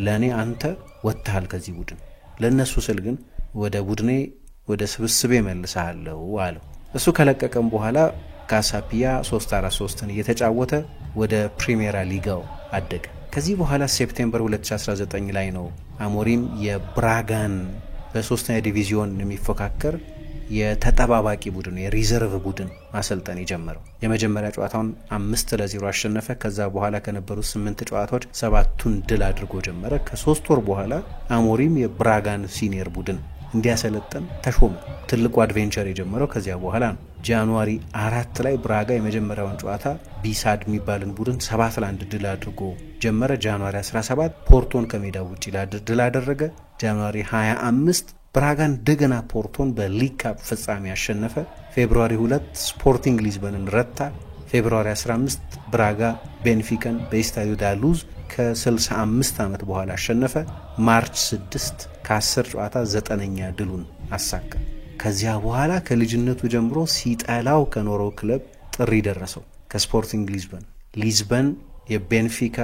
S1: ለኔ አንተ ወጥተሃል ከዚህ ቡድን፣ ለነሱ ስል ግን ወደ ቡድኔ ወደ ስብስቤ መልሰሃለሁ አለው። እሱ ከለቀቀም በኋላ ካሳፒያ 3-4-3ን እየተጫወተ ወደ ፕሪሚየራ ሊጋው አደገ። ከዚህ በኋላ ሴፕቴምበር 2019 ላይ ነው አሞሪም የብራጋን በ3ኛ ዲቪዚዮን የሚፎካከር የተጠባባቂ ቡድን የሪዘርቭ ቡድን ማሰልጠን የጀመረው። የመጀመሪያ ጨዋታውን 5-0 አሸነፈ። ከዛ በኋላ ከነበሩት 8 ጨዋታዎች 7ቱን ድል አድርጎ ጀመረ። ከ3 ወር በኋላ አሞሪም የብራጋን ሲኒየር ቡድን እንዲያሰለጥን ተሾመ። ትልቁ አድቬንቸር የጀመረው ከዚያ በኋላ ነው። ጃንዋሪ 4 ላይ ብራጋ የመጀመሪያውን ጨዋታ ቢሳድ የሚባልን ቡድን 7-1 ድል አድርጎ ጀመረ። ጃንዋሪ 17 ፖርቶን ከሜዳ ውጪ ድል አደረገ። ጃንዋሪ 25 ብራጋን እንደገና ፖርቶን በሊግ ካፕ ፍጻሜ ያሸነፈ። ፌብሩዋሪ 2 ስፖርቲንግ ሊዝበንን ረታ። ፌብሩዋሪ 15 ብራጋ ቤንፊካን በስታዲዮ ዳ ሉዝ ከ65 ዓመት በኋላ አሸነፈ። ማርች 6 ከ10 ጨዋታ 9ኛ ድሉን አሳካ። ከዚያ በኋላ ከልጅነቱ ጀምሮ ሲጠላው ከኖረው ክለብ ጥሪ ደረሰው ከስፖርቲንግ ሊዝበን የቤንፊካ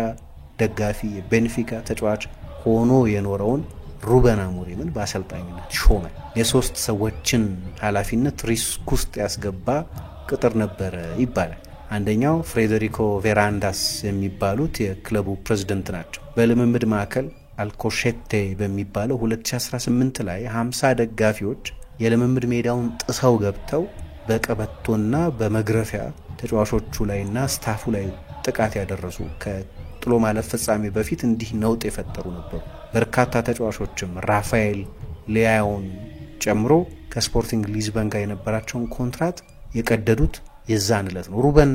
S1: ደጋፊ የቤንፊካ ተጫዋች ሆኖ የኖረውን ሩበን አሞሪምን በአሰልጣኝነት ሾመ። የሶስት ሰዎችን ኃላፊነት ሪስክ ውስጥ ያስገባ ቅጥር ነበር ይባላል። አንደኛው ፍሬዴሪኮ ቬራንዳስ የሚባሉት የክለቡ ፕሬዝዳንት ናቸው። በልምምድ ማዕከል አልኮሼቴ በሚባለው 2018 ላይ 50 ደጋፊዎች የልምምድ ሜዳውን ጥሰው ገብተው በቀበቶና በመግረፊያ ተጫዋቾቹ ላይና ስታፉ ላይ ጥቃት ያደረሱ ከጥሎ ማለፍ ፍጻሜ በፊት እንዲህ ነውጥ የፈጠሩ ነበሩ። በርካታ ተጫዋቾችም ራፋኤል ሊያዮን ጨምሮ ከስፖርቲንግ ሊዝበን ጋር የነበራቸውን ኮንትራት የቀደዱት የዛን ዕለት ነው። ሩበን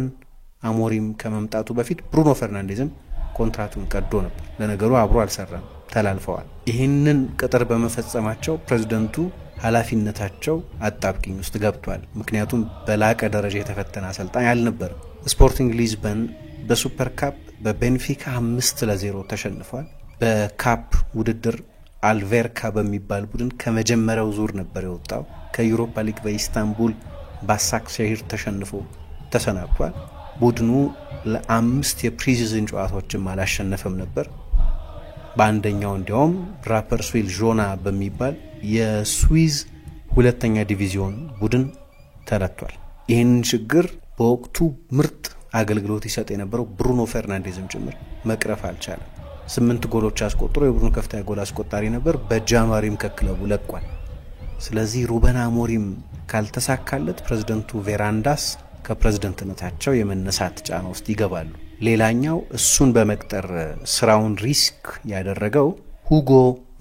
S1: አሞሪም ከመምጣቱ በፊት ብሩኖ ፈርናንዴዝም ኮንትራቱን ቀዶ ነበር። ለነገሩ አብሮ አልሰራም፣ ተላልፈዋል። ይህንን ቅጥር በመፈጸማቸው ፕሬዝዳንቱ ኃላፊነታቸው አጣብቂኝ ውስጥ ገብቷል። ምክንያቱም በላቀ ደረጃ የተፈተነ አሰልጣኝ አልነበረም። ስፖርቲንግ ሊዝበን በሱፐር ካፕ በቤንፊካ 5-0 ተሸንፏል። በካፕ ውድድር አልቬርካ በሚባል ቡድን ከመጀመሪያው ዙር ነበር የወጣው። ከዩሮፓ ሊግ በኢስታንቡል ባሳክሴሂር ተሸንፎ ተሰናብቷል። ቡድኑ ለ5 የፕሪሲዝን ጨዋታዎችም አላሸነፈም ነበር። በአንደኛው እንዲያውም ራፐርስዊል ዦና በሚባል የስዊዝ ሁለተኛ ዲቪዚዮን ቡድን ተረቷል። ይህንን ችግር በወቅቱ ምርጥ አገልግሎት ይሰጥ የነበረው ብሩኖ ፈርናንዴዝም ጭምር መቅረፍ አልቻለም። 8 ጎሎች አስቆጥሮ የቡድኑ ከፍተኛ ጎል አስቆጣሪ ነበር። በጃንዋሪም ከክለቡ ለቋል። ስለዚህ ሩበን አሞሪም ካልተሳካለት ፕሬዝዳንቱ ቬራንዳስ ከፕሬዝዳንትነታቸው የመነሳት ጫና ውስጥ ይገባሉ። ሌላኛው እሱን በመቅጠር ስራውን ሪስክ ያደረገው ሁጎ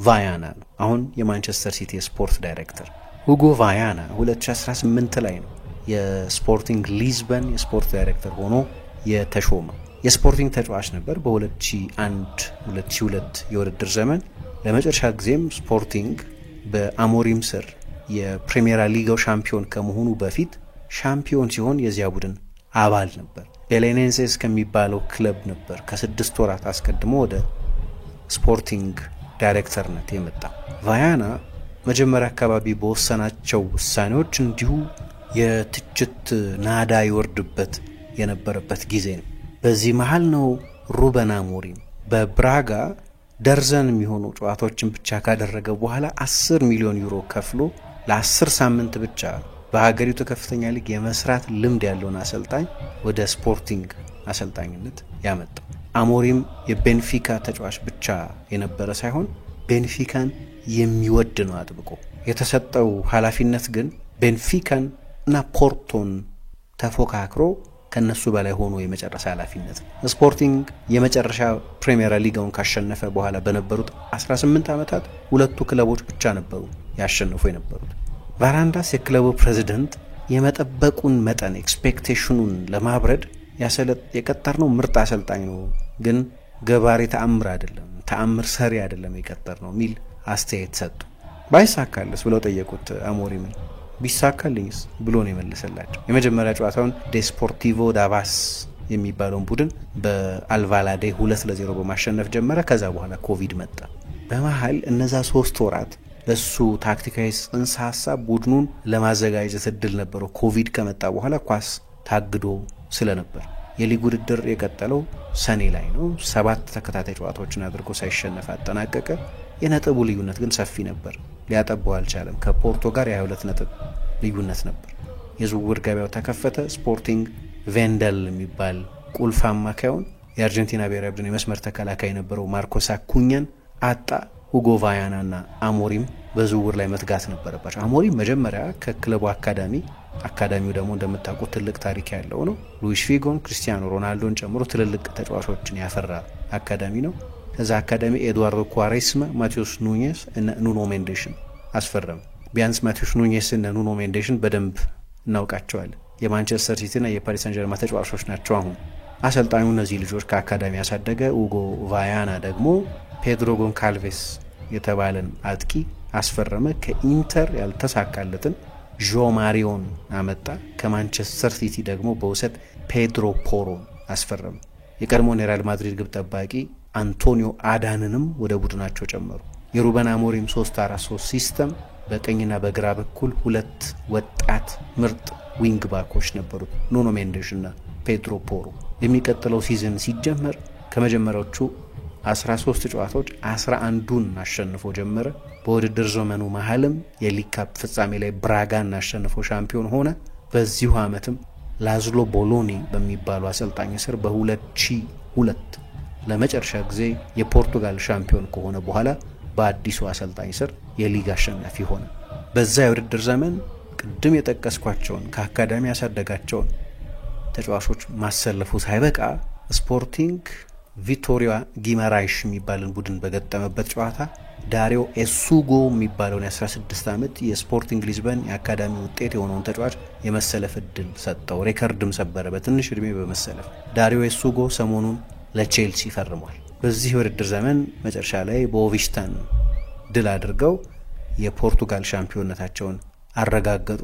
S1: ቫያና ነው። አሁን የማንቸስተር ሲቲ የስፖርት ዳይሬክተር ሁጎ ቫያና 2018 ላይ ነው የስፖርቲንግ ሊዝበን የስፖርት ዳይሬክተር ሆኖ የተሾመው። የስፖርቲንግ ተጫዋች ነበር። በ2001-2002 የውድድር ዘመን ለመጨረሻ ጊዜም ስፖርቲንግ በአሞሪም ስር የፕሪሚየር ሊጋው ሻምፒዮን ከመሆኑ በፊት ሻምፒዮን ሲሆን የዚያ ቡድን አባል ነበር። ቤሌኔንሴስ ከሚባለው ክለብ ነበር ከ6 ወራት አስቀድሞ ወደ ስፖርቲንግ ዳይሬክተርነት የመጣው። ቫያና መጀመሪያ አካባቢ በወሰናቸው ውሳኔዎች እንዲሁ የትችት ናዳ ይወርድበት የነበረበት ጊዜ ነው። በዚህ መሃል ነው ሩበን አሞሪም በብራጋ ደርዘን የሚሆኑ ጨዋታዎችን ብቻ ካደረገ በኋላ 10 ሚሊዮን ዩሮ ከፍሎ ለ10 ሳምንት ብቻ በሀገሪቱ ከፍተኛ ሊግ የመስራት ልምድ ያለውን አሰልጣኝ ወደ ስፖርቲንግ አሰልጣኝነት ያመጣው። አሞሪም የቤንፊካ ተጫዋች ብቻ የነበረ ሳይሆን ቤንፊካን የሚወድ ነው አጥብቆ። የተሰጠው ኃላፊነት ግን ቤንፊካን እና ፖርቶን ተፎካክሮ ከነሱ በላይ ሆኖ የመጨረሻ ኃላፊነት ነው። ስፖርቲንግ የመጨረሻ ፕሪሚየር ሊጋውን ካሸነፈ በኋላ በነበሩት 18 ዓመታት ሁለቱ ክለቦች ብቻ ነበሩ ያሸነፉ የነበሩት። ቫራንዳስ የክለቡ ፕሬዝዳንት የመጠበቁን መጠን ኤክስፔክቴሽኑን ለማብረድ የቀጠርነው ምርጥ አሰልጣኝ ነው፣ ግን ገባሬ ተአምር አይደለም፣ ተአምር ሰሪ አይደለም የቀጠርነው ሚል አስተያየት ሰጡ። ባይሳካልስ ብለው ጠየቁት አሞሪምን። ቢሳካልኝስ ብሎ ነው የመለሰላቸው። የመጀመሪያ ጨዋታውን ዴስፖርቲቮ ዳቫስ የሚባለውን ቡድን በአልቫላዴ 2-0 በማሸነፍ ጀመረ። ከዛ በኋላ ኮቪድ መጣ። በመሃል እነዛ 3 ወራት ለሱ ታክቲካዊ ጽንሰ ሐሳብ ቡድኑን ለማዘጋጀት እድል ነበረው። ኮቪድ ከመጣ በኋላ ኳስ ታግዶ ስለነበር የሊግ ውድድር የቀጠለው ሰኔ ላይ ነው። 7 ተከታታይ ጨዋታዎችን አድርጎ ሳይሸነፍ አጠናቀቀ። የነጥቡ ልዩነት ግን ሰፊ ነበር። ሊያጠባው አልቻለም። ከፖርቶ ጋር የ22 ነጥብ ልዩነት ነበር። የዝውውር ገበያው ተከፈተ። ስፖርቲንግ ቬንደል የሚባል ቁልፍ አማካዩን የአርጀንቲና ብሔራዊ ቡድን የመስመር ተከላካይ የነበረው ማርኮስ አኩኛን አጣ። ሁጎ ቫያናና አሞሪም በዝውውር ላይ መትጋት ነበረባቸው። አሞሪም መጀመሪያ ከክለቡ አካዳሚው ደግሞ እንደምታውቁት ትልቅ ታሪክ ያለው ነው። ሉዊስ ፊጎን፣ ክሪስቲያኖ ሮናልዶን ጨምሮ ትልልቅ ተጫዋቾችን ያፈራ አካዳሚ ነው። ከዛ አካዳሚ ኤድዋርዶ ኳሬስማ፣ ማቴዎስ ኑኔስ እና ኑኖ ሜንዴሽን አስፈረም። ቢያንስ ማቴዎስ ኑኔስ እና ኑኖ ሜንዴሽን በደንብ እናውቃቸዋለን። የማንቸስተር ሲቲና የፓሪስ ሰን ጀርማ ተጫዋቾች ናቸው። አሁን አሰልጣኙ እነዚህ ልጆች ከአካዳሚ ያሳደገ። ሁጎ ቫያና ደግሞ ፔድሮ ጎንካልቬስ የተባለን አጥቂ አስፈረመ። ከኢንተር ያልተሳካለትን ዦ ማሪዮን አመጣ። ከማንቸስተር ሲቲ ደግሞ በውሰት ፔድሮ ፖሮን አስፈረመ። የቀድሞውን የሪያል ማድሪድ ግብ ጠባቂ አንቶኒዮ አዳንንም ወደ ቡድናቸው ጨመሩ። የሩበን አሞሪም 3-4-3 ሲስተም በቀኝና በግራ በኩል ሁለት ወጣት ምርጥ ዊንግ ባኮች ነበሩት፣ ኑኖ ሜንዴሽ እና ፔድሮ ፖሮ። የሚቀጥለው ሲዝን ሲጀመር ከመጀመሪያዎቹ 13 ጨዋታዎች 11ዱን አሸንፎ ጀመረ። በውድድር ዘመኑ መሀልም የሊግ ካፕ ፍጻሜ ላይ ብራጋን አሸንፎ ሻምፒዮን ሆነ። በዚሁ ዓመትም ላዝሎ ቦሎኒ በሚባሉ አሰልጣኝ ስር በ2002 ለመጨረሻ ጊዜ የፖርቱጋል ሻምፒዮን ከሆነ በኋላ በአዲሱ አሰልጣኝ ስር የሊግ አሸናፊ ሆነ። በዛ የውድድር ዘመን ቅድም የጠቀስኳቸውን ከአካዳሚ ያሳደጋቸውን ተጫዋቾች ማሰለፉ ሳይበቃ ስፖርቲንግ ቪቶሪያ ጊማራይሽ የሚባልን ቡድን በገጠመበት ጨዋታ ዳሪዮ ኤሱጎ የሚባለውን የ16 ዓመት የስፖርቲንግ ሊዝበን የአካዳሚ ውጤት የሆነውን ተጫዋች የመሰለፍ እድል ሰጠው። ሬከርድም ሰበረ በትንሽ እድሜ በመሰለፍ። ዳሪዮ ኤሱጎ ሰሞኑን ለቼልሲ ፈርሟል። በዚህ ውድድር ዘመን መጨረሻ ላይ በኦቪሽታን ድል አድርገው የፖርቱጋል ሻምፒዮንነታቸውን አረጋገጡ።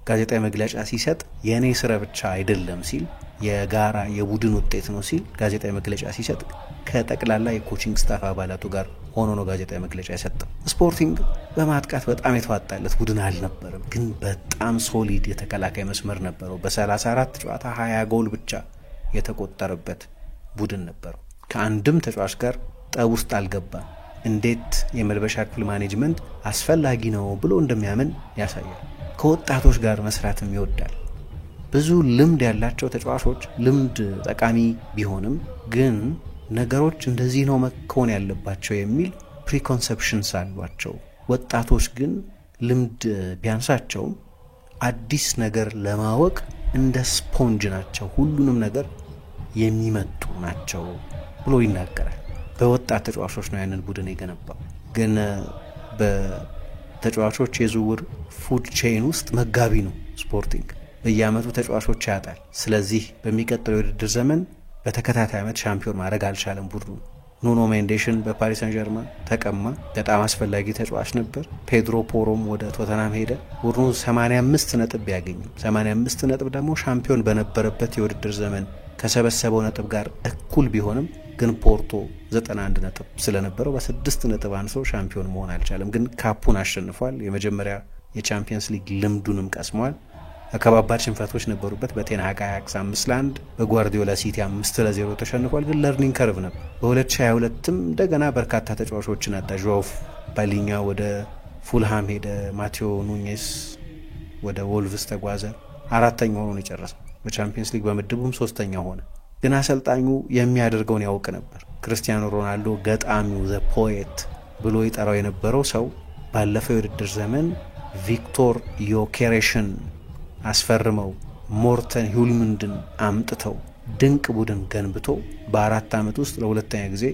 S1: ጋዜጣዊ መግለጫ ሲሰጥ የኔ ስራ ብቻ አይደለም ሲል የጋራ የቡድን ውጤት ነው ሲል ጋዜጣዊ መግለጫ ሲሰጥ ከጠቅላላ የኮቺንግ ስታፍ አባላቱ ጋር ሆኖ ነው ጋዜጣዊ መግለጫ የሰጠው። ስፖርቲንግ በማጥቃት በጣም የተዋጣለት ቡድን አልነበረም፣ ግን በጣም ሶሊድ የተከላካይ መስመር ነበረው። በ34 ጨዋታ 20 ጎል ብቻ የተቆጠረበት ቡድን ነበረው። ከአንድም ተጫዋች ጋር ጠብ ውስጥ አልገባም። እንዴት የመልበሻ ክፍል ማኔጅመንት አስፈላጊ ነው ብሎ እንደሚያምን ያሳያል። ከወጣቶች ጋር መስራትም ይወዳል። ብዙ ልምድ ያላቸው ተጫዋቾች ልምድ ጠቃሚ ቢሆንም ግን ነገሮች እንደዚህ ነው መከወን ያለባቸው የሚል ፕሪኮንሰፕሽንስ አሏቸው። ወጣቶች ግን ልምድ ቢያንሳቸውም አዲስ ነገር ለማወቅ እንደ ስፖንጅ ናቸው፣ ሁሉንም ነገር የሚመጡ ናቸው ብሎ ይናገራል። በወጣት ተጫዋቾች ነው ያንን ቡድን የገነባው። ግን በተጫዋቾች የዝውውር ፉድ ቼይን ውስጥ መጋቢ ነው ስፖርቲንግ። በየአመቱ ተጫዋቾች ያጣል። ስለዚህ በሚቀጥለው የውድድር ዘመን በተከታታይ አመት ሻምፒዮን ማድረግ አልቻለም ቡድኑ። ኑኖ ሜንዴሽን በፓሪስ ሳን ጀርማን ተቀማ፣ በጣም አስፈላጊ ተጫዋች ነበር። ፔድሮ ፖሮም ወደ ቶተናም ሄደ። ቡድኑ 85 ነጥብ ያገኝም 85 ነጥብ ደግሞ ሻምፒዮን በነበረበት የውድድር ዘመን ከሰበሰበው ነጥብ ጋር እኩል ቢሆንም ግን ፖርቶ 91 ነጥብ ስለነበረው በ6 ነጥብ አንሶ ሻምፒዮን መሆን አልቻለም። ግን ካፑን አሸንፏል። የመጀመሪያ የቻምፒየንስ ሊግ ልምዱንም ቀስሟል። ከባባድ ሽንፈቶች ነበሩበት። በቴንሃግ አያክስ 5-1፣ በጓርዲዮላ ሲቲ 5-0 ተሸንፏል። ግን ለርኒንግ ከርቭ ነበር። በ2022ም እንደገና በርካታ ተጫዋቾችን አጣ። ጆአው ባሊኛ ወደ ፉልሃም ሄደ። ማቴዎ ኑኔስ ወደ ወልቭስ ተጓዘ። አራተኛ ሆኖ የጨረሰው በቻምፒየንስ ሊግ በምድቡም 3ኛ ሆነ። ግን አሰልጣኙ የሚያደርገውን ያውቅ ነበር። ክርስቲያኖ ሮናልዶ ገጣሚው ዘ ፖኤት ብሎ ይጠራው የነበረው ሰው ባለፈው የውድድር ዘመን ቪክቶር ዮኬሬሽን አስፈርመው ሞርተን ሂልሙንድን አምጥተው ድንቅ ቡድን ገንብቶ በ4 ዓመት ውስጥ ለሁለተኛ ጊዜ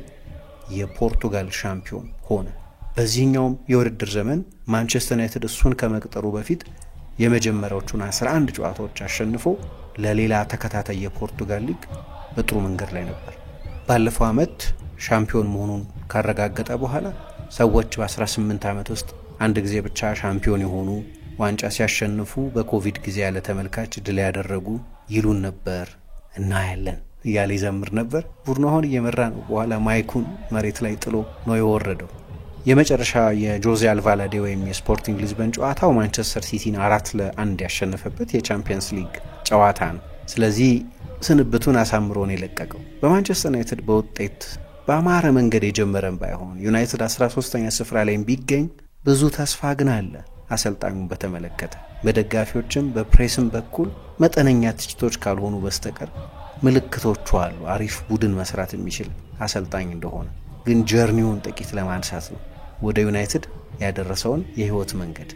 S1: የፖርቱጋል ሻምፒዮን ሆነ። በዚህኛውም የውድድር ዘመን ማንቸስተር ዩናይትድ እሱን ከመቅጠሩ በፊት የመጀመሪያዎቹን 11 ጨዋታዎች አሸንፎ ለሌላ ተከታታይ የፖርቱጋል ሊግ በጥሩ መንገድ ላይ ነበር። ባለፈው ዓመት ሻምፒዮን መሆኑን ካረጋገጠ በኋላ ሰዎች በ18 ዓመት ውስጥ አንድ ጊዜ ብቻ ሻምፒዮን የሆኑ ዋንጫ ሲያሸንፉ በኮቪድ ጊዜ ያለ ተመልካች ድል ያደረጉ ይሉን ነበር እና ያለን እያለ ይዘምር ነበር። ቡድኑ አሁን እየመራ ነው። በኋላ ማይኩን መሬት ላይ ጥሎ ነው የወረደው። የመጨረሻ የጆዜ አልቫላዴ ወይም የስፖርቲንግ ሊዝበን ጨዋታው ማንቸስተር ሲቲን 4-1 ያሸነፈበት የቻምፒየንስ ሊግ ጨዋታ ነው። ስለዚህ ስንብቱን አሳምሮ ነው የለቀቀው። በማንቸስተር ዩናይትድ በውጤት በአማረ መንገድ የጀመረም ባይሆን ዩናይትድ 13ኛ ስፍራ ላይ ቢገኝ ብዙ ተስፋ ግን አለ። አሰልጣኙን በተመለከተ በደጋፊዎችም በፕሬስም በኩል መጠነኛ ትችቶች ካልሆኑ በስተቀር ምልክቶቹ አሉ አሪፍ ቡድን መስራት የሚችል አሰልጣኝ እንደሆነ። ግን ጀርኒውን ጥቂት ለማንሳት ነው ወደ ዩናይትድ ያደረሰውን የህይወት መንገድ